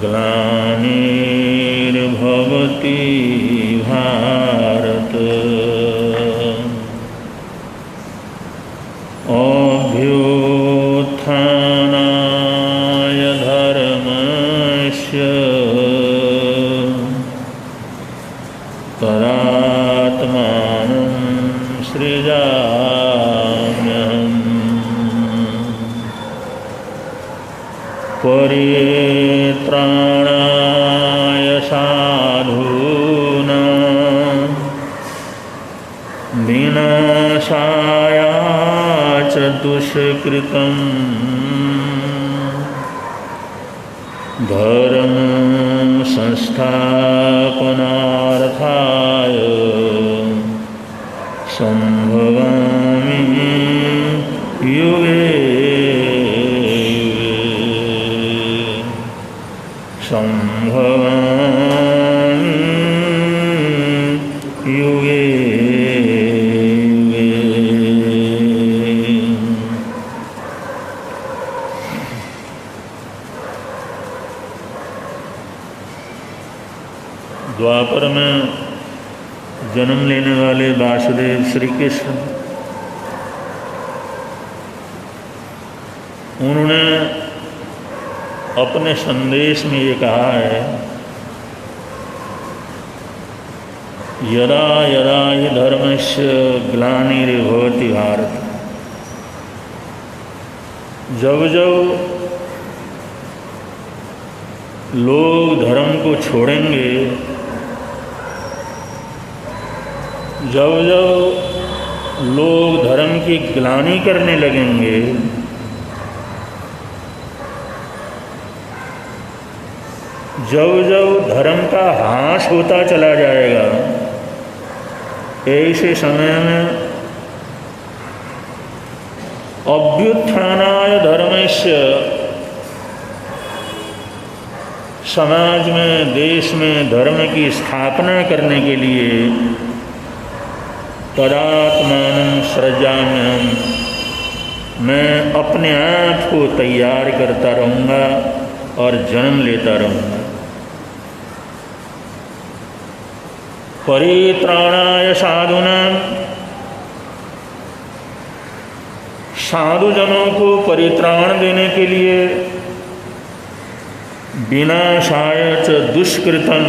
ग्लानिर्भवति भारत अभ्युत्थानाय धर्मस्य तदात्मानं सृजाम्यहम् परित्राणाय साधूनां विनाशाय च दुष्कृतं धर्म संस्थापनार्थाय संभवामि युगे संभवामि युगे द्वापर में जन्म लेने वाले वासुदेव श्री कृष्ण, उन्होंने अपने संदेश में ये कहा है, यदा यदा हि धर्मस्य ग्लानिर्भवति भारत। जब जब लोग धर्म को छोड़ेंगे, जब जब लोग धर्म की ग्लानि करने लगेंगे, जब जब धर्म का ह्रास होता चला जाएगा, ऐसे समय में अभ्युत्थानाय धर्मस्य, समाज में देश में धर्म की स्थापना करने के लिए तदात्मानं सृजाम्यहम्, मैं अपने आप को तैयार करता रहूँगा और जन्म लेता रहूँगा। परित्राणाय साधूनां, साधुजनों को परित्राण देने के लिए, विनाशाय च दुष्कृतं,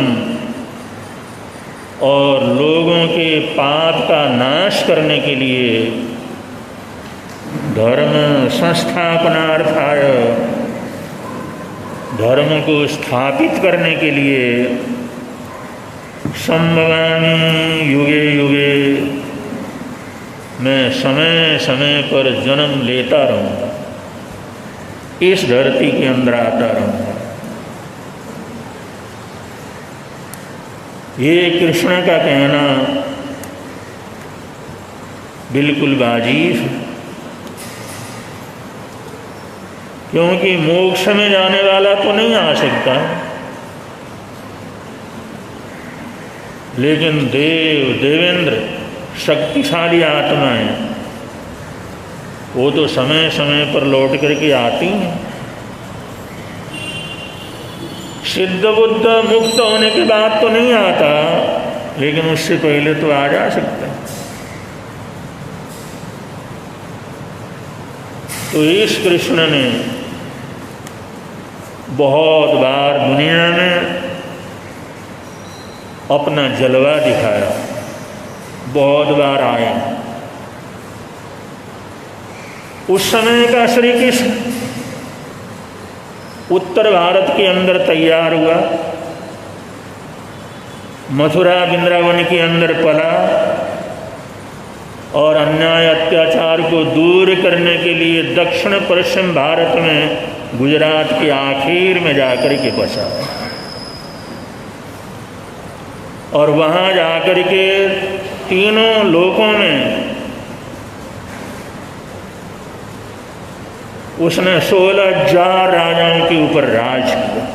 और लोगों के पाप का नाश करने के लिए, धर्म संस्थापनार्थाय, धर्म को स्थापित करने के लिए, संभवामि युगे युगे, मैं समय समय पर जन्म लेता रहूँगा, इस धरती के अंदर आता रहूँगा। ये कृष्ण का कहना बिल्कुल वाजिब है, क्योंकि मोक्ष में जाने वाला तो नहीं आ सकता, लेकिन देवेंद्र शक्तिशाली आत्माएं, वो तो समय समय पर लौट करके आती हैं। सिद्ध बुद्ध मुक्त होने के बाद तो नहीं आता, लेकिन उससे पहले तो आ जा सकता है। तो इस कृष्ण ने बहुत बार दुनिया में अपना जलवा दिखाया, बहुत बार आया। उस समय का श्री कृष्ण उत्तर भारत के अंदर तैयार हुआ, मथुरा वृंदावन के अंदर पला, और अन्याय अत्याचार को दूर करने के लिए दक्षिण पश्चिम भारत में गुजरात के आखिर में जाकर के बसा, और वहाँ जाकर के तीनों लोकों में उसने 16,000 राजाओं के ऊपर राज किया।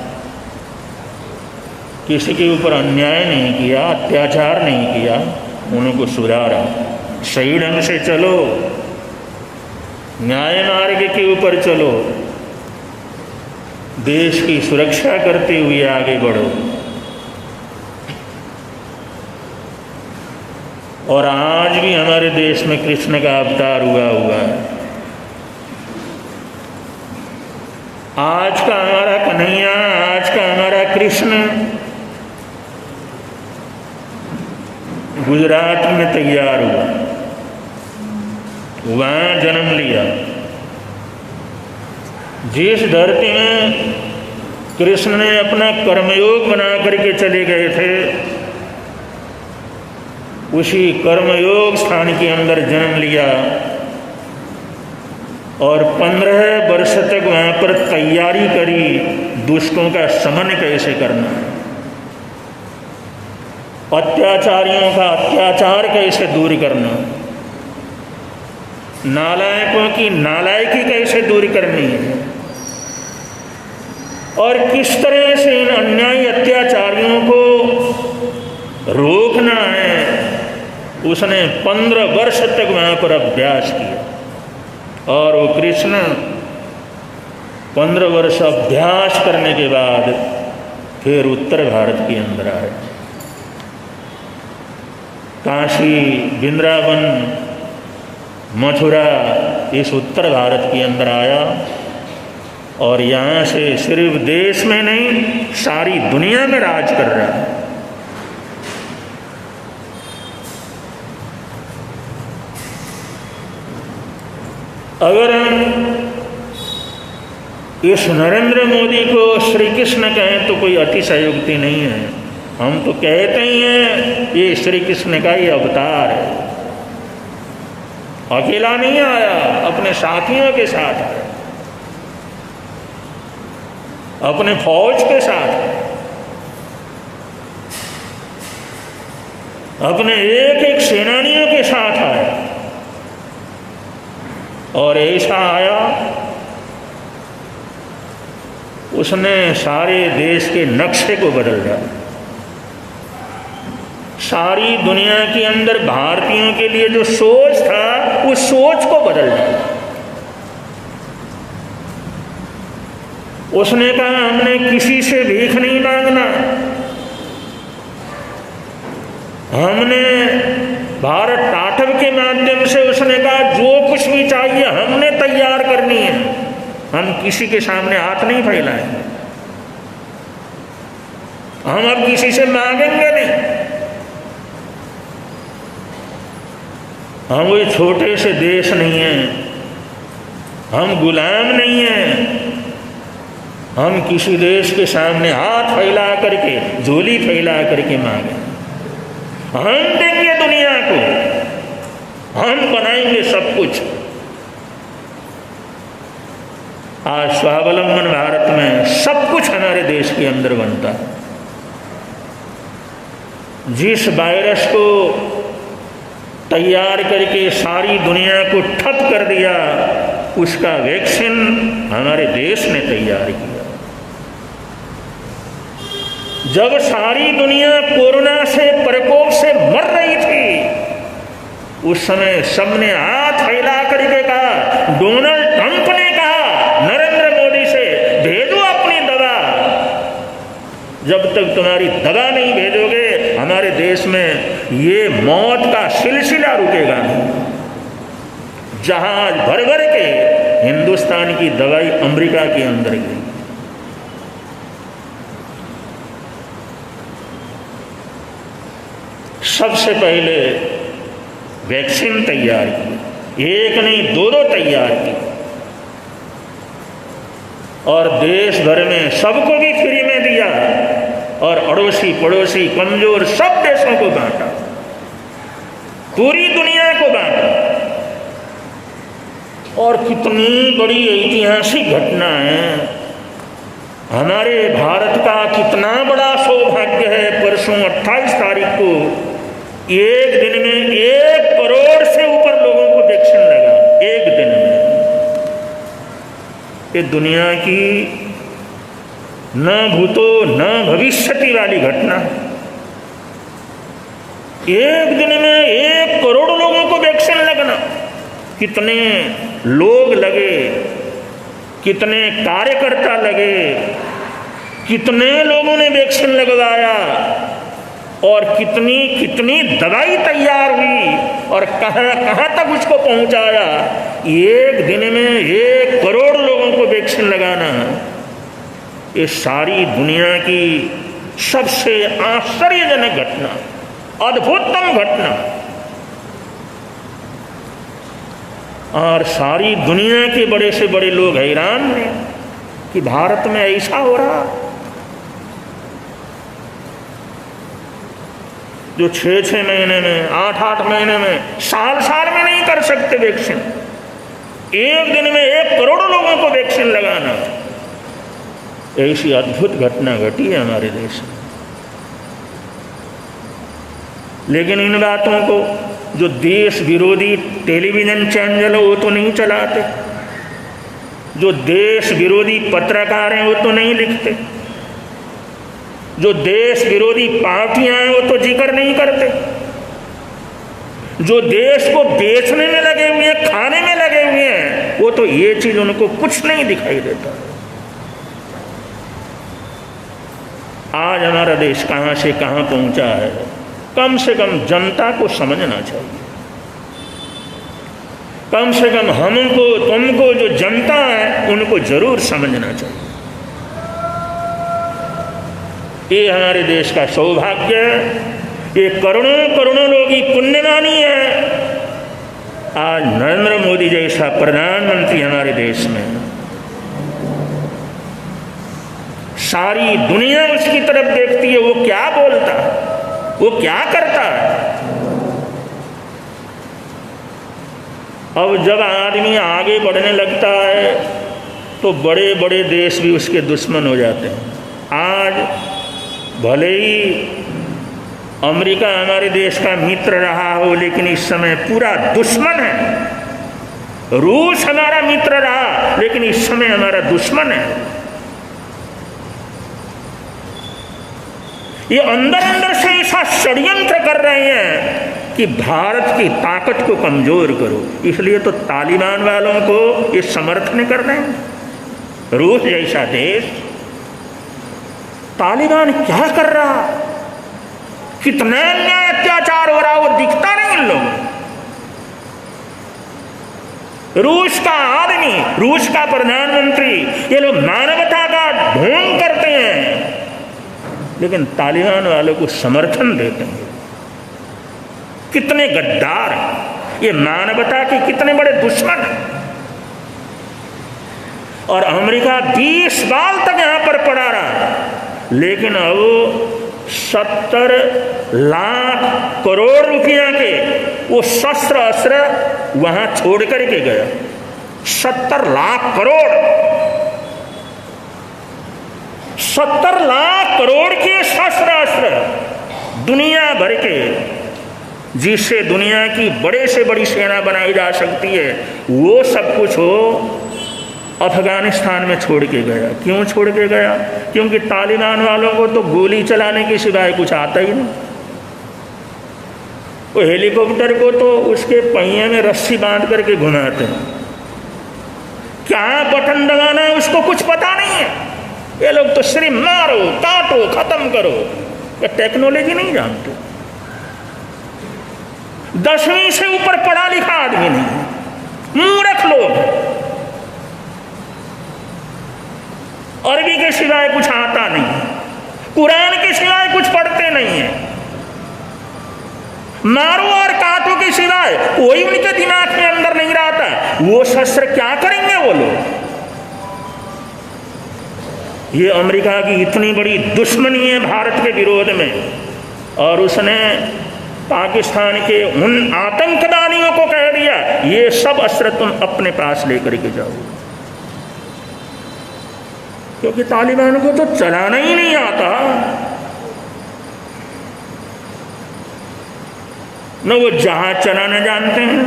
किसी के ऊपर अन्याय नहीं किया, अत्याचार नहीं किया, उनको सुधारा। सही ढंग से चलो, न्याय मार्ग के ऊपर चलो, देश की सुरक्षा करते हुए आगे बढ़ो। और आज भी हमारे देश में कृष्ण का अवतार हुआ है। आज का हमारा कन्हैया, आज का हमारा कृष्ण गुजरात में तैयार हुआ, वहाँ जन्म लिया। जिस धरती में कृष्ण ने अपना कर्मयोग बना करके चले गए थे, उसी कर्मयोग स्थान के अंदर जन्म लिया और 15 वर्ष तक वहाँ पर तैयारी करी दुष्टों का शमन कैसे करना, अत्याचारियों का अत्याचार कैसे दूर करना, नालायकों की नालायकी कैसे दूर करनी है, और किस तरह से इन अन्यायी अत्याचारियों को रोकना है। उसने 15 वर्ष तक वहाँ पर अभ्यास किया और वो कृष्ण 15 वर्ष अभ्यास करने के बाद फिर उत्तर भारत के अंदर आए। काशी, वृंदावन, मथुरा इस उत्तर भारत के अंदर आया और यहाँ से सिर्फ देश में नहीं सारी दुनिया में राज कर रहा है। अगर हम इस नरेंद्र मोदी को श्री कृष्ण कहें तो कोई अतिशयोक्ति नहीं है। हम तो कहते ही हैं ये श्री कृष्ण का ही अवतार है। अकेला नहीं आया, अपने साथियों के साथ आया, अपने फौज के साथ आया, अपने एक एक सेनानियों के साथ आया और ऐसा आया उसने सारे देश के नक्शे को बदल दिया। सारी दुनिया के अंदर भारतीयों के लिए जो सोच था उस सोच को बदल दिया। उसने कहा हमने किसी से भीख नहीं मांगना, हमने भारत टाटव के माध्यम से उसने कहा जो कुछ भी चाहिए हमने तैयार करनी है, हम किसी के सामने हाथ नहीं फैलाएंगे, हम अब किसी से मांगेंगे नहीं। हम कोई छोटे से देश नहीं हैं, हम गुलाम नहीं हैं, हम किसी देश के सामने हाथ फैला करके, झोली फैला करके मांगे। हम देंगे दुनिया को, हम बनाएंगे सब कुछ। आज स्वावलंबन भारत में सब कुछ हमारे देश के अंदर बनता है। जिस वायरस को तैयार करके सारी दुनिया को ठप कर दिया, उसका वैक्सीन हमारे देश ने तैयार किया। जब सारी दुनिया कोरोना से प्रकोप से मर रही थी, उस समय सबने हाथ फैला करके कहा, डोनाल्ड ट्रंप ने कहा नरेंद्र मोदी से भेजो अपनी दवा, जब तक तुम्हारी दवा नहीं भेजोगे हमारे देश में ये मौत का सिलसिला रुकेगा नहीं। जहाज भर भर के हिंदुस्तान की दवाई अमेरिका के अंदर गई। सबसे पहले वैक्सीन तैयार की, एक नहीं दो तैयार की, और देश भर में सबको भी फ्री में दिया और अड़ोसी पड़ोसी कमजोर सब देशों को बांटा, पूरी दुनिया को बांटा। और कितनी बड़ी ऐतिहासिक घटना है, हमारे भारत का कितना बड़ा सौभाग्य है। परसों 28 तारीख को एक दिन में 1 करोड़ से ऊपर लोगों को वैक्सीन लगा, एक दिन में। ये दुनिया की न भूतो न भविष्यति वाली घटना। एक दिन में 1 करोड़ लोगों को वैक्सीन लगना, कितने लोग लगे, कितने कार्यकर्ता लगे, कितने लोगों ने वैक्सीन लगवाया और कितनी कितनी दवाई तैयार हुई और कहाँ कहाँ तक उसको पहुँचाया। एक दिन में 1 करोड़ लोगों को वैक्सीन लगाना, ये सारी दुनिया की सबसे आश्चर्यजनक घटना, अद्भुततम घटना। और सारी दुनिया के बड़े से बड़े लोग हैरान हैं कि भारत में ऐसा हो रहा। जो 6-6 महीने में, 8-8 महीने में, साल में नहीं कर सकते वैक्सीन, एक दिन में 1 करोड़ लोगों को वैक्सीन लगाना, ऐसी अद्भुत घटना घटी है हमारे देश में। लेकिन इन बातों को जो देश विरोधी टेलीविज़न चैनल हो वो तो नहीं चलाते, जो देश विरोधी पत्रकार हैं वो तो नहीं लिखते, जो देश विरोधी पार्टियां हैं वो तो जिक्र नहीं करते, जो देश को बेचने में लगे हुए हैं, खाने में लगे हुए हैं, वो तो ये चीज उनको कुछ नहीं दिखाई देता। आज हमारा देश कहां से कहां पहुंचा है, कम से कम जनता को समझना चाहिए। कम से कम हमको तुमको जो जनता है उनको जरूर समझना चाहिए। ये हमारे देश का सौभाग्य है, ये करोड़ों करोड़ों लोगों की पुण्यवानी है। आज नरेंद्र मोदी जैसा प्रधानमंत्री हमारे देश में, सारी दुनिया उसकी तरफ देखती है। वो क्या बोलता है, वो क्या करता है। अब जब आदमी आगे बढ़ने लगता है तो बड़े बड़े देश भी उसके दुश्मन हो जाते हैं। आज भले ही अमेरिका हमारे देश का मित्र रहा हो, लेकिन इस समय पूरा दुश्मन है। रूस हमारा मित्र रहा, लेकिन इस समय हमारा दुश्मन है। ये अंदर अंदर से ऐसा षड्यंत्र कर रहे हैं कि भारत की ताकत को कमजोर करो। इसलिए तो तालिबान वालों को ये समर्थन कर रहे हैं। रूस जैसा देश, तालिबान क्या कर रहा, कितना अन्याय अत्याचार हो रहा, वो दिखता नहीं इन लोगों। रूस का आदमी, रूस का प्रधानमंत्री, ये लोग मानवता का ढोंग करते हैं, लेकिन तालिबान वालों को समर्थन देते हैं। कितने गद्दार हैं, ये मानवता के कितने बड़े दुश्मन हैं। और अमेरिका 20 साल तक यहां पर पड़ा रहा, लेकिन अब 70 लाख करोड़ रुपया के वो शस्त्र अस्त्र वहां छोड़ करके गया। 70 लाख करोड़, 70 लाख करोड़ के शस्त्र अस्त्र दुनिया भर के, जिससे दुनिया की बड़े से बड़ी सेना बनाई जा सकती है, वो सब कुछ हो अफगानिस्तान में छोड़ के गया। क्यों छोड़ के गया? क्योंकि तालिबान वालों को तो गोली चलाने के सिवाय कुछ आता ही नहीं। वो हेलीकॉप्टर को तो उसके पहिए में रस्सी बांध करके घुमाते हैं, क्या बटन दबाना है उसको कुछ पता नहीं है। ये लोग तो सिर्फ मारो, काटो, खत्म करो, ये टेक्नोलॉजी नहीं जानते। 10वीं से ऊपर पढ़ा लिखा आदमी नहीं, मूर्ख लोग, अरबी के सिवाय कुछ आता नहीं, कुरान के सिवाय कुछ पढ़ते नहीं है, मारो और काटो के सिवाय कोई उनके दिमाग के अंदर नहीं रहता। वो शस्त्र क्या करेंगे वो लोग? ये अमेरिका की इतनी बड़ी दुश्मनी है भारत के विरोध में, और उसने पाकिस्तान के उन आतंकवादियों को कह दिया ये सब अस्त्र तुम अपने पास लेकर के जाओ, क्योंकि तालिबान को तो चलाना ही नहीं आता। न वो जहाज चलाना जानते हैं,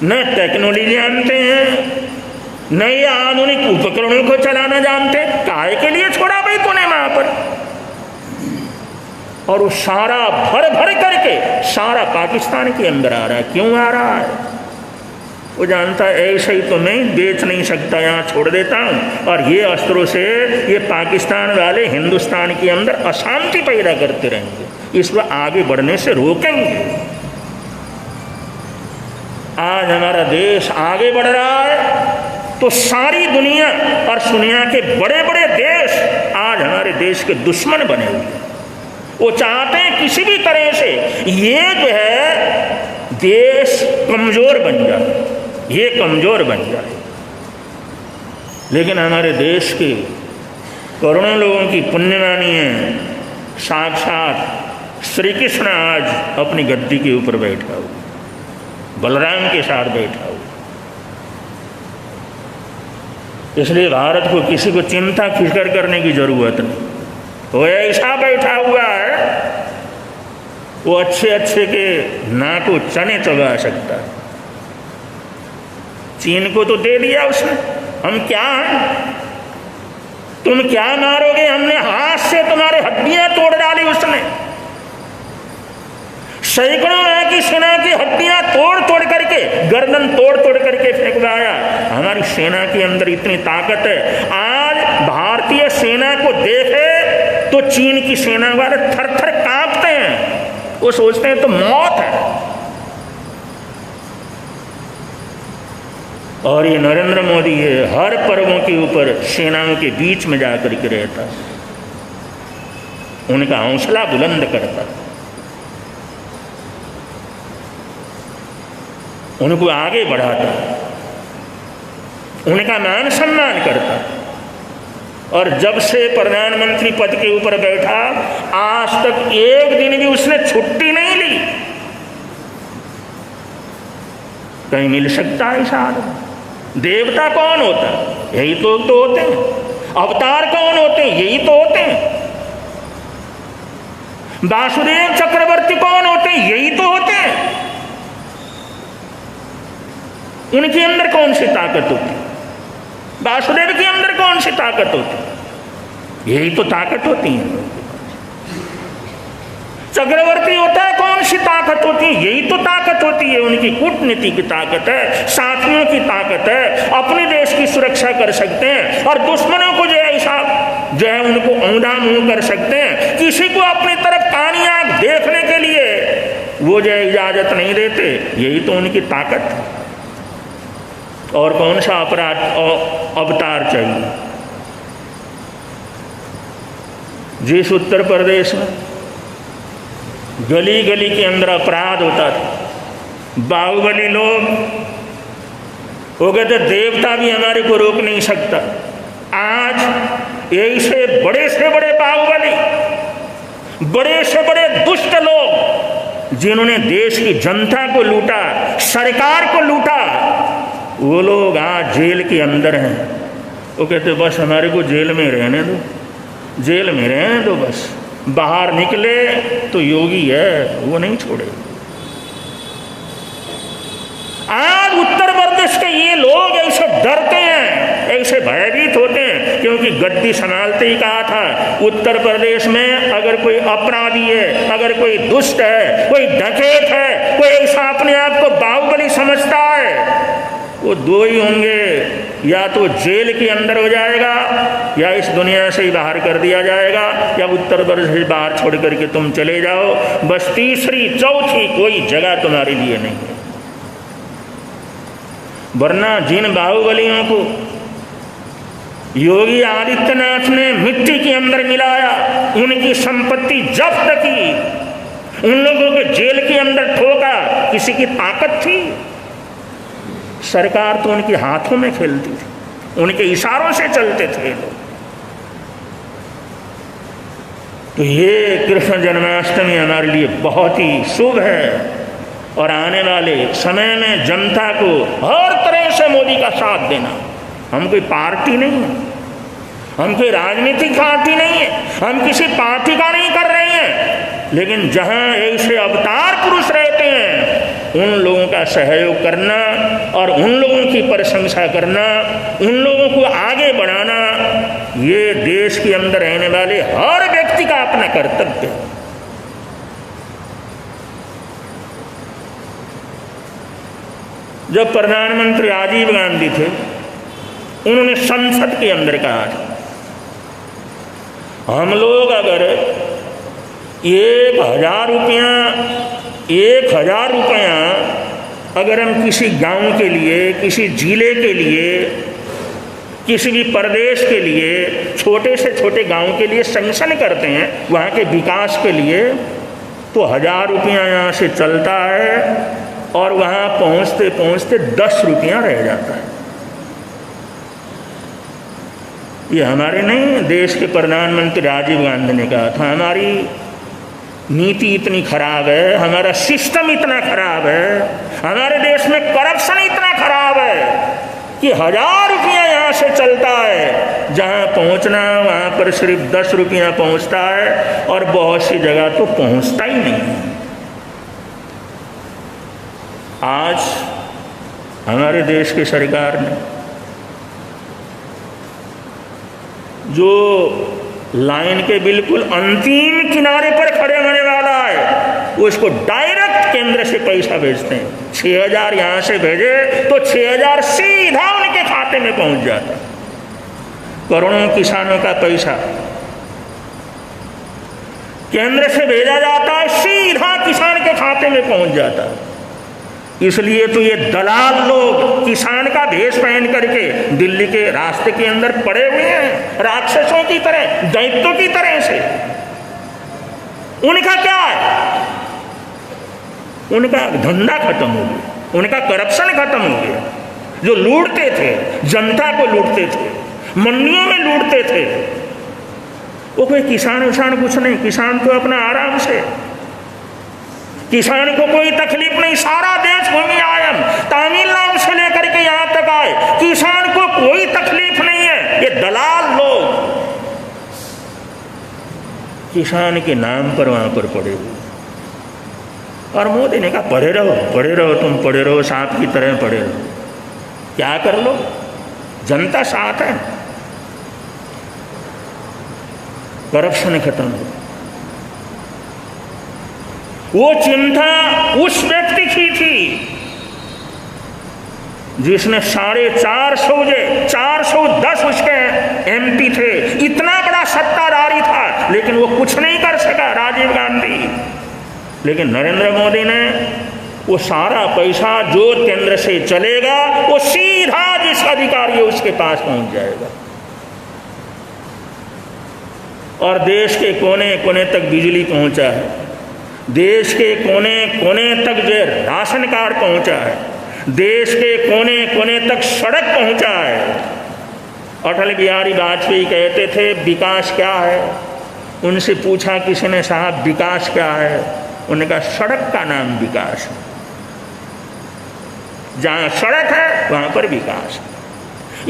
न टेक्नोलॉजी जानते हैं, न ये आधुनिक उपकरणों को चलाना जानते। काहे के लिए छोड़ा भाई तूने वहां पर? और वो सारा भर भर करके सारा पाकिस्तान के अंदर आ रहा है। क्यों आ रहा है? वो जानता है ऐसे ही तो नहीं बेच नहीं सकता, यहाँ छोड़ देता हूँ और ये अस्त्रों से ये पाकिस्तान वाले हिंदुस्तान के अंदर अशांति पैदा करते रहेंगे, इसको आगे बढ़ने से रोकेंगे। आज हमारा देश आगे बढ़ रहा है तो सारी दुनिया और दुनिया के बड़े बड़े देश आज हमारे देश के दुश्मन बने हुए हैं। वो चाहते हैं किसी भी तरह से ये जो है देश कमज़ोर बन जाए, ये कमज़ोर बन जाए। लेकिन हमारे देश के करोड़ों लोगों की पुण्यवानी है, साक्षात श्री कृष्ण आज अपनी गद्दी के ऊपर बैठा हुआ, बलराम के साथ बैठा हुआ। इसलिए भारत को किसी को चिंता फिक्र करने की जरूरत नहीं, वो ऐसा बैठा हुआ है वो अच्छे अच्छे के ना को चने चबा सकता है। चीन को तो दे दिया उसने, हम क्या हैं? तुम क्या मारोगे? हमने हाथ से तुम्हारे हड्डियां तोड़ डाली उसने, सैकड़ों की सेना की हड्डियां तोड़ तोड़ करके, गर्दन तोड़ तोड़ करके फेंकवाया। हमारी सेना के अंदर इतनी ताकत है, आज भारतीय सेना को देखे तो चीन की सेना वाले थर थर कांपते हैं, वो सोचते हैं तो मौत है। और ये नरेंद्र मोदी है, हर पर्वों के ऊपर सेनाओं के बीच में जाकर के रहता, उनका हौसला बुलंद करता, उनको आगे बढ़ाता, उनका मान सम्मान करता। और जब से प्रधानमंत्री पद के ऊपर बैठा आज तक एक दिन भी उसने छुट्टी नहीं ली। कहीं मिल सकता है ऐसा आदमी? देवता कौन होता है? यही तो होते हैं। अवतार कौन होते हैं? यही तो होते हैं। वासुदेव चक्रवर्ती कौन होते हैं? यही तो होते हैं। उनके अंदर कौन सी ताकत होती? वासुदेव के अंदर कौन सी ताकत होती? यही तो ताकत होती है। चक्रवर्ती होता है, कौन सी ताकत होती है? यही तो ताकत होती है। उनकी कूटनीति की ताकत है, साथियों की ताकत है, अपने देश की सुरक्षा कर सकते हैं और दुश्मनों को जो है उनको औंधा मुंह कर सकते हैं। किसी को अपनी तरफ कानी आंख देखने के लिए वो जो है इजाजत नहीं देते। यही तो उनकी ताकत है। और कौन सा अपराध अवतार चाहिए? जिस उत्तर प्रदेश में गली गली के अंदर अपराध होता था, बाहुबली लोग वो कहते देवता भी हमारे को रोक नहीं सकता। आज ऐसे बड़े से बड़े बाहुबली, बड़े से बड़े दुष्ट लोग जिन्होंने देश की जनता को लूटा, सरकार को लूटा, वो लोग आज जेल के अंदर हैं। वो कहते बस हमारे को जेल में रहने दो, जेल में रहने दो, बस बाहर निकले तो योगी है, वो नहीं छोड़े। आज उत्तर प्रदेश के ये लोग ऐसे डरते हैं, ऐसे भयभीत होते हैं, क्योंकि गद्दी संभालते ही कहा था उत्तर प्रदेश में अगर कोई अपराधी है, अगर कोई दुष्ट है, कोई डकैत है, कोई ऐसा अपने आप को बाहुबली समझता है, वो दो ही होंगे, या तो जेल के अंदर हो जाएगा या इस दुनिया से ही बाहर कर दिया जाएगा, या उत्तर प्रदेश से बाहर छोड़ करके तुम चले जाओ। बस तीसरी चौथी कोई जगह तुम्हारे लिए नहीं है। वरना जिन बाहुबलियों को योगी आदित्यनाथ ने मिट्टी के अंदर मिलाया, उनकी संपत्ति जब्त की, उन लोगों को जेल के अंदर ठोका, किसी की ताकत थी? सरकार तो उनके हाथों में खेलती थी, उनके इशारों से चलते थे लोग। तो ये कृष्ण जन्माष्टमी हमारे लिए बहुत ही शुभ है और आने वाले समय में जनता को हर तरह से मोदी का साथ देना। हम कोई पार्टी नहीं है, हम कोई राजनीतिक पार्टी नहीं है, हम किसी पार्टी का नहीं कर रहे हैं, लेकिन जहाँ ऐसे अवतार पुरुष रहते हैं उन लोगों का सहयोग करना और उन लोगों की प्रशंसा करना, उन लोगों को आगे बढ़ाना, ये देश के अंदर रहने वाले हर व्यक्ति का अपना कर्तव्य है। जब प्रधानमंत्री राजीव गांधी थे, उन्होंने संसद के अंदर कहा था, हम लोग अगर 1,000 रुपया अगर हम किसी गांव के लिए, किसी जिले के लिए, किसी भी प्रदेश के लिए, छोटे से छोटे गांव के लिए सैंक्शन करते हैं वहाँ के विकास के लिए, तो 1,000 रुपया यहाँ से चलता है और वहाँ पहुँचते पहुँचते 10 रुपया रह जाता है। ये हमारे नहीं, देश के प्रधानमंत्री राजीव गांधी ने कहा था, हमारी नीति इतनी खराब है, हमारा सिस्टम इतना खराब है, हमारे देश में करप्शन इतना खराब है कि 1,000 रुपया यहाँ से चलता है, जहाँ पहुँचना वहाँ पर सिर्फ 10 रुपया पहुँचता है और बहुत सी जगह तो पहुँचता ही नहीं। आज हमारे देश की सरकार ने जो लाइन के बिल्कुल अंतिम किनारे पर खड़े होने वाला है, वो इसको डायरेक्ट केंद्र से पैसा भेजते हैं। 6,000 यहाँ से भेजे तो 6,000 सीधा उनके खाते में पहुंच जाता। करोड़ों किसानों का पैसा केंद्र से भेजा जाता है, सीधा किसान के खाते में पहुंच जाता है। इसलिए तो ये दलाल लोग किसान का भेष पहन करके दिल्ली के रास्ते के अंदर पड़े हुए हैं, राक्षसों की तरह, दैत्यों की तरह से। उनका क्या है? उनका धंधा खत्म हो गया, उनका करप्शन खत्म हो गया। जो लूटते थे, जनता को लूटते थे, मंडियों में लूटते थे, वो कोई किसान उसान कुछ नहीं। किसान तो अपना आराम से, किसान को कोई तकलीफ नहीं। सारा देश घूमे आए हम, तमिलनाडु से लेकर के यहाँ तक आए, किसान को कोई तकलीफ नहीं है। ये दलाल लोग किसान के नाम पर वहां पर पड़े हुए। और मोदी ने कहा पड़े रहो, पड़े रहो, तुम पड़े रहो, सांप की तरह पड़े रहो। क्या कर लो, जनता साथ है। करप्शन खत्म हो। वो चिंता उस व्यक्ति की थी जिसने 410 उसके MP थे, इतना बड़ा सत्ताधारी था, लेकिन वो कुछ नहीं कर सका, राजीव गांधी। लेकिन नरेंद्र मोदी ने वो सारा पैसा जो केंद्र से चलेगा वो सीधा जिस अधिकारी है उसके पास पहुंच जाएगा। और देश के कोने कोने तक बिजली पहुंचा है, देश के कोने कोने तक जो राशन कार्ड पहुंचा है, देश के कोने कोने तक सड़क पहुंचा है। अटल बिहारी वाजपेयी कहते थे विकास क्या है? उनसे पूछा किसी ने, साहब विकास क्या है? उन्होंने कहा सड़क का नाम विकास है। जहाँ सड़क है वहाँ पर विकास है।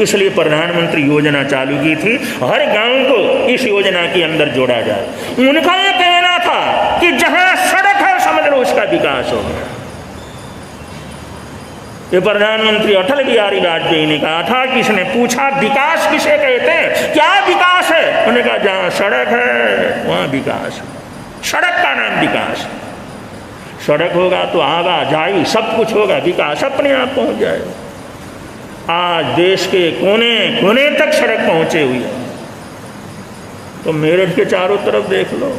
इसलिए प्रधानमंत्री योजना चालू की थी, हर गांव को इस योजना के अंदर जोड़ा जाए। उनका ये कहना था कि जहां सड़क है समझ लो उसका विकास हो गया। ये प्रधानमंत्री अटल बिहारी वाजपेयी ने कहा था। किसी ने पूछा विकास किसे कहते हैं, क्या विकास है? उन्होंने कहा जहां सड़क है वहां विकास है। सड़क का नाम विकास है। सड़क होगा तो आवाजाही सब कुछ होगा, विकास अपने आप पहुंच जाएगा। आज देश के कोने कोने तक सड़क पहुंचे हुई है। तो मेरठ के चारों तरफ देख लो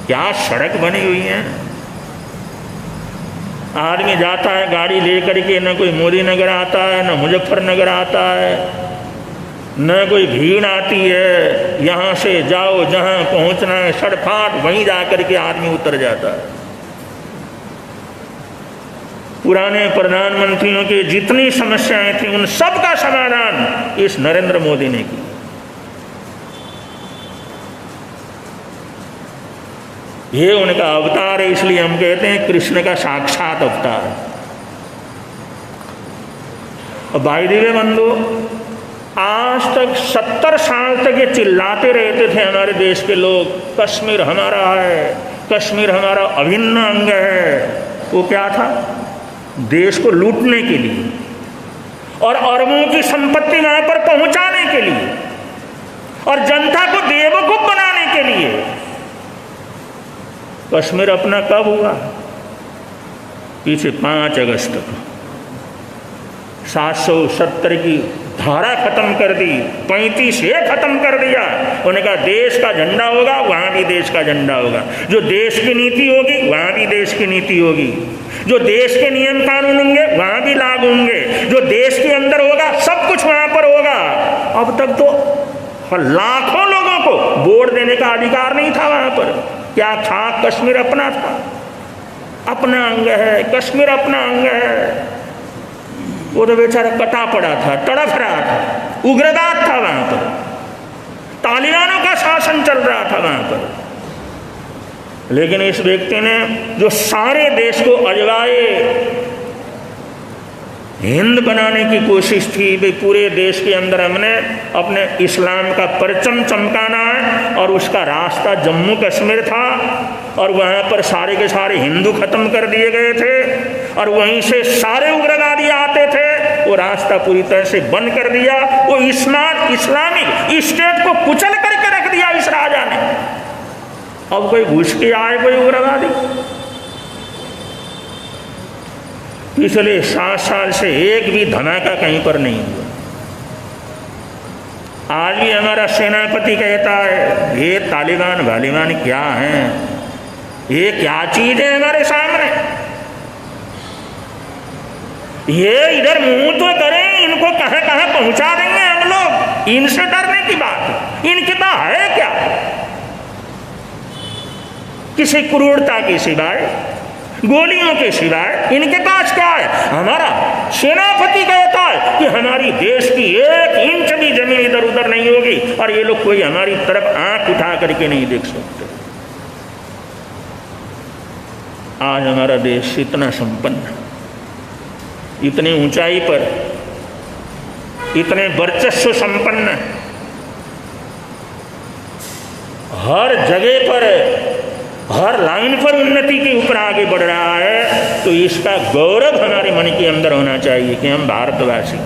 क्या सड़क बनी हुई है। आदमी जाता है गाड़ी लेकर के, न कोई मोदी नगर आता है, न मुजफ्फरनगर आता है, न कोई भीड़ आती है। यहाँ से जाओ, जहाँ पहुँचना है सड़फाट वहीं जा कर के आदमी उतर जाता है। पुराने प्रधानमंत्रियों की जितनी समस्याएं थी उन सब का समाधान इस नरेंद्र मोदी ने की। ये उनका अवतार है, इसलिए हम कहते हैं कृष्ण का साक्षात अवतार। और भाई दिव्य बंधु, आज तक 70 साल तक ये चिल्लाते रहते थे हमारे देश के लोग, कश्मीर हमारा है, कश्मीर हमारा अभिन्न अंग है। वो क्या था? देश को लूटने के लिए और अरबों की संपत्ति वहां पर पहुंचाने के लिए और जनता को बेवकूफ बनाने के लिए। कश्मीर अपना कब हुआ? पीछे 5 अगस्त को 770 की धारा खत्म कर दी, 35 ये खत्म कर दिया। उन्होंने कहा देश का झंडा होगा वहाँ भी देश का झंडा होगा, जो देश की नीति होगी वहाँ भी देश की नीति होगी, जो देश के नियम कानून होंगे वहाँ भी लागू होंगे, जो देश के अंदर होगा सब कुछ वहाँ पर होगा। अब तक तो लाखों लोगों को वोट देने का अधिकार नहीं था वहाँ पर। क्या था? कश्मीर अपना था, अपना अंग है, कश्मीर अपना अंग है। वो तो बेचारा कटा पड़ा था, तड़फ रहा था, उग्रवाद था वहाँ पर, तालिबानों का शासन चल रहा था वहाँ पर। लेकिन इस व्यक्ति ने जो सारे देश को अजवाए हिंद बनाने की कोशिश थी, भाई पूरे देश के अंदर हमने अपने इस्लाम का परचम चमकाना है, और उसका रास्ता जम्मू कश्मीर था, और वहाँ पर सारे के सारे हिंदू खत्म कर दिए गए थे, और वहीं से सारे उग्रवादी आते थे। वो रास्ता पूरी तरह से बंद कर दिया। वो इस्लामिक स्टेट को कुचल करके रख दिया इस राजा ने। अब कोई घुस के आए कोई उग्रवादी, पिछले 7 साल से एक भी धमाका कहीं पर नहीं हुआ। आज भी हमारा सेनापति कहता है ये तालिबान वालिबान क्या हैं, ये क्या चीज है हमारे सामने, ये इधर मुंह तो करें, इनको कहां कहां पहुंचा देंगे हम लोग। इनसे डरने की बात, इनके पास है क्या? किसी क्रूरता के सिवाय, गोलियों के सिवाय इनके पास क्या है? हमारा सेनापति कहता है कि हमारी देश की 1 इंच भी जमीन इधर उधर नहीं होगी, और ये लोग कोई हमारी तरफ आंख उठा करके नहीं देख सकते। आज हमारा देश इतना संपन्न, इतनी ऊंचाई पर, इतने वर्चस्व संपन्न, हर जगह पर, हर लाइन पर उन्नति के ऊपर आगे बढ़ रहा है, तो इसका गौरव हमारे मन के अंदर होना चाहिए कि हम भारतवासी,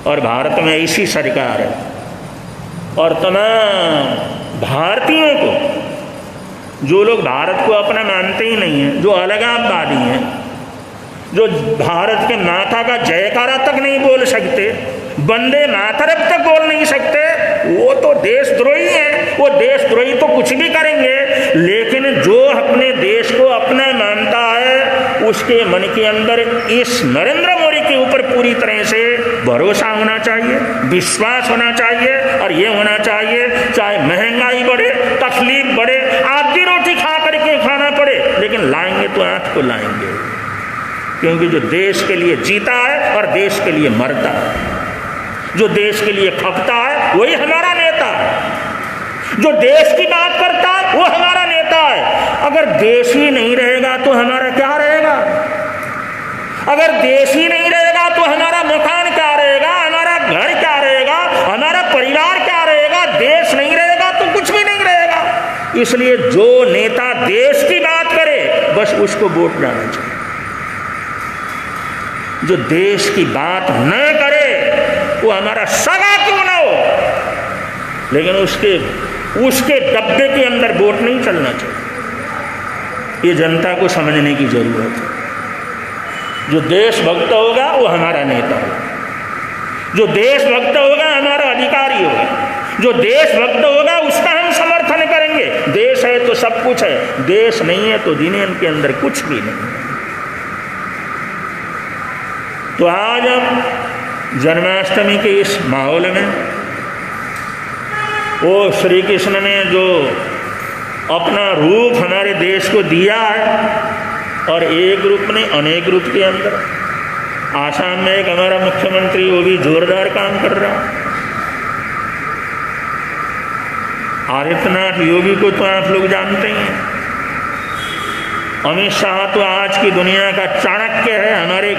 और भारत में ऐसी सरकार है। और तमाम भारतीयों को, जो लोग भारत को अपना मानते ही नहीं हैं, जो अलगाववादी हैं, जो भारत के माता का जयकारा तक नहीं बोल सकते, वंदे मातरम तक बोल नहीं सकते, वो तो देशद्रोही हैं। वो देशद्रोही तो कुछ भी करेंगे, लेकिन जो अपने देश को अपना मानता है उसके मन के अंदर इस नरेंद्र मोदी के ऊपर पूरी तरह से भरोसा होना चाहिए, विश्वास होना चाहिए, और ये होना चाहिए चाहे महंगाई बढ़े, तकलीफ बढ़े, आधी रोटी खा करके खाना पड़े, लेकिन लाएंगे तो आंख को लाएंगे, क्योंकि जो देश के लिए जीता है और देश के लिए मरता है, जो देश के लिए खपता है वही हमारा नेता है, जो देश की बात करता है वो हमारा नेता है। अगर देश ही नहीं रहेगा तो हमारा क्या रहेगा? अगर देश ही नहीं रहेगा तो हमारा मकान क्या रहेगा, हमारा घर क्या रहेगा, हमारा परिवार क्या रहेगा? देश नहीं रहेगा तो कुछ भी नहीं रहेगा। इसलिए जो नेता देश की बात करे बस उसको वोट डालना चाहिए। जो देश की बात न करे वो हमारा सगा क्यों ना हो, लेकिन उसके डब्बे के अंदर वोट नहीं चलना चाहिए। ये जनता को समझने की जरूरत है। जो देशभक्त होगा वो हमारा नेता होगा, जो देशभक्त होगा हमारा अधिकारी होगा, जो देशभक्त होगा उसका हम समर्थन करेंगे। देश है तो सब कुछ है, देश नहीं है तो दुनिया के अंदर कुछ भी नहीं। तो आज हम जन्माष्टमी के इस माहौल में वो श्री कृष्ण ने जो अपना रूप हमारे देश को दिया है, और एक रूप नहीं अनेक रूप के अंदर, आसाम में एक हमारा मुख्यमंत्री वो भी जोरदार काम कर रहा है। आदित्यनाथ योगी को तो आप लोग जानते ही हैं। अमित शाह तो आज की दुनिया का चाणक्य है, हमारे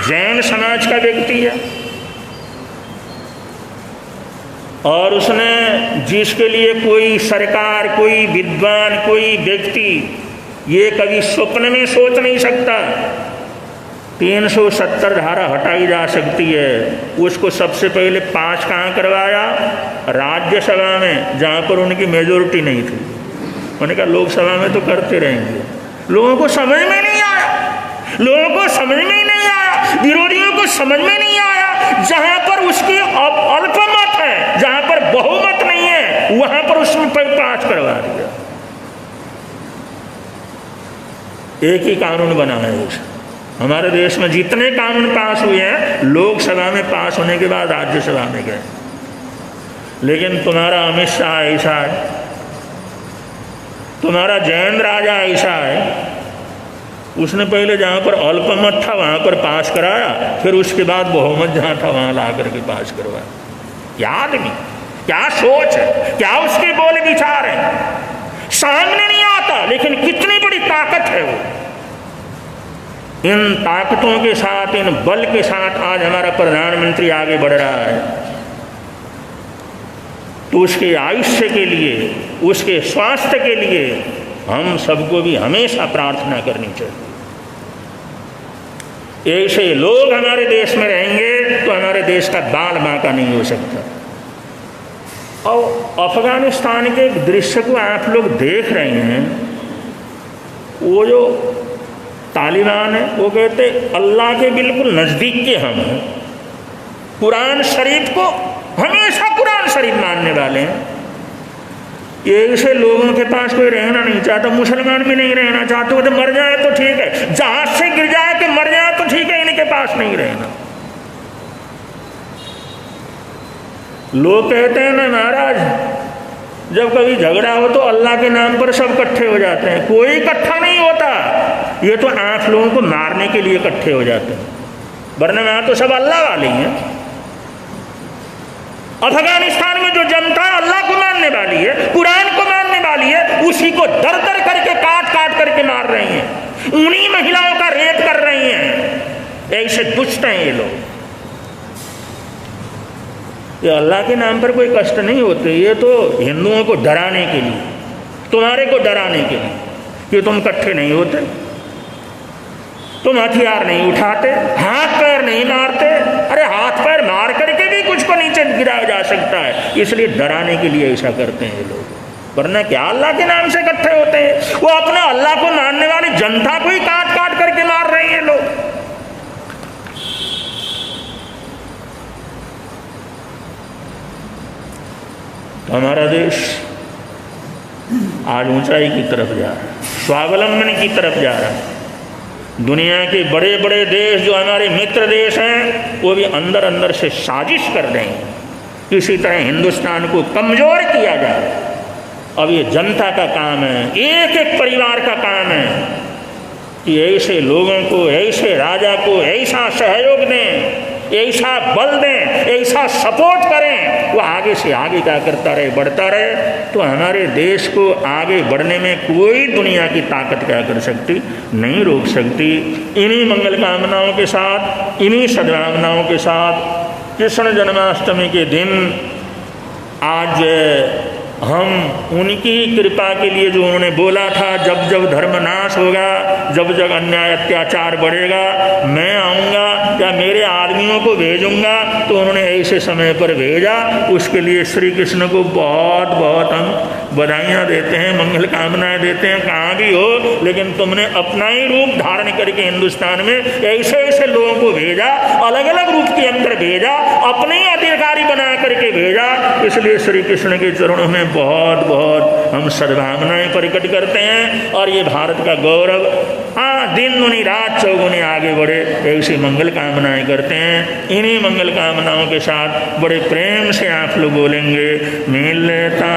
जैन समाज का व्यक्ति है, और उसने जिसके लिए कोई सरकार, कोई विद्वान, कोई व्यक्ति ये कभी स्वप्न में सोच नहीं सकता 370 धारा हटाई जा सकती है, उसको सबसे पहले पास कहाँ करवाया? राज्यसभा में, जहाँ पर उनकी मेजोरिटी नहीं थी। उन्होंने कहा लोकसभा में तो करते रहेंगे। लोगों को समझ में नहीं आया, लोगों को समझ में ही नहीं आया विरोधियों को समझ में नहीं आया। जहां पर उसकी अल्पमत है, जहां पर बहुमत नहीं है, वहां पर उसमें पास करवा दिया। एक ही कानून बना है हमारे देश में। जितने कानून पास हुए हैं लोकसभा में पास होने के बाद राज्यसभा में गए, लेकिन तुम्हारा अमित शाह ऐसा है, तुम्हारा जैन राजा ऐसा है, उसने पहले जहाँ पर अल्पमत था वहाँ पर पास कराया, फिर उसके बाद बहुमत जहाँ था वहाँ ला करके पास करवाया। क्या आदमी, क्या सोच है, क्या उसके बोले विचार है, सामने नहीं आता, लेकिन कितनी बड़ी ताकत है वो। इन ताकतों के साथ, इन बल के साथ आज हमारा प्रधानमंत्री आगे बढ़ रहा है। तो उसके आयुष्य के लिए, उसके स्वास्थ्य के लिए हम सबको भी हमेशा प्रार्थना करनी चाहिए। ऐसे लोग हमारे देश में रहेंगे तो हमारे देश का बाल बांका नहीं हो सकता। और अफगानिस्तान के एक दृश्य को आप लोग देख रहे हैं, वो जो तालिबान है वो कहते अल्लाह के बिल्कुल नज़दीक के हम हैं, कुरान शरीफ को हमेशा कुरान शरीफ मानने वाले हैं। ऐसे लोगों के पास कोई रहना नहीं चाहता, मुसलमान भी नहीं रहना चाहते, वो तो मर जाए तो ठीक है, जहाज से गिर जाए कि मर जाए तो ठीक है, इनके पास नहीं रहना। लोग कहते हैं ना महाराज, जब कभी झगड़ा हो तो अल्लाह के नाम पर सब इकट्ठे हो जाते हैं। कोई इकट्ठा नहीं होता, ये तो आप लोगों को मारने के लिए इकट्ठे हो जाते हैं, वरना यहाँ तो सब अल्लाह वाले ही हैं। अफगानिस्तान में जो जनता अल्लाह को मानने वाली है, कुरान को मानने वाली है, उसी को दर दर करके काट काट करके मार रही हैं, उन्हीं महिलाओं का रेप कर रही हैं। ऐसे दुष्ट हैं ये लोग। ये अल्लाह के नाम पर कोई कष्ट नहीं होते, ये तो हिंदुओं को डराने के लिए, तुम्हारे को डराने के लिए कि तुम इकट्ठे नहीं होते, तुम हथियार नहीं उठाते, हाथ पैर नहीं मारते। अरे हाथ पैर मार करके भी कुछ को नीचे गिराया जा सकता है, इसलिए डराने के लिए ऐसा करते हैं ये लोग, वरना क्या अल्लाह के नाम से इकट्ठे होते हैं। वो अपने अल्लाह को मानने वाली जनता को ही काट काट करके मार रहे हैं लोग। तो हमारा देश आज ऊंचाई की तरफ जा रहा है, स्वावलंबन की तरफ जा रहा है। दुनिया के बड़े बड़े देश जो हमारे मित्र देश हैं वो भी अंदर अंदर से साजिश कर रहे हैं, किसी तरह हिंदुस्तान को कमज़ोर किया जाए। अब ये जनता का काम है, एक एक परिवार का काम है कि ऐसे लोगों को, ऐसे राजा को ऐसा सहयोग दें, ऐसा बल दें, ऐसा सपोर्ट करें, वो आगे से आगे क्या करता रहे, बढ़ता रहे। तो हमारे देश को आगे बढ़ने में कोई दुनिया की ताकत क्या कर सकती, नहीं रोक सकती। इन्हीं मंगल कामनाओं के साथ, इन्हीं सद्भावनाओं के साथ कृष्ण जन्माष्टमी के दिन आज हम उनकी कृपा के लिए, जो उन्होंने बोला था जब जब धर्मनाश होगा, जब जब अन्याय अत्याचार बढ़ेगा, मैं आऊँगा या मेरे आदमियों को भेजूंगा, तो उन्होंने ऐसे समय पर भेजा। उसके लिए श्री कृष्ण को बहुत बहुत हम बधाइयाँ देते हैं, मंगल कामनाएं देते हैं। कहाँ भी हो, लेकिन तुमने अपना ही रूप धारण करके हिंदुस्तान में ऐसे ऐसे लोगों को भेजा, अलग अलग रूप के अंदर भेजा, अपने ही अधिकारी बना करके भेजा। इसलिए श्री कृष्ण के चरणों में बहुत बहुत हम सद्भावनाएं प्रकट करते हैं। और ये भारत का गौरव, हाँ, दिन दुनी रात चौगुनी आगे बढ़े, ऐसी मंगल कामनाएं करते हैं। इन्हीं मंगल कामनाओं के साथ बड़े प्रेम से आप लोग बोलेंगे, मिलता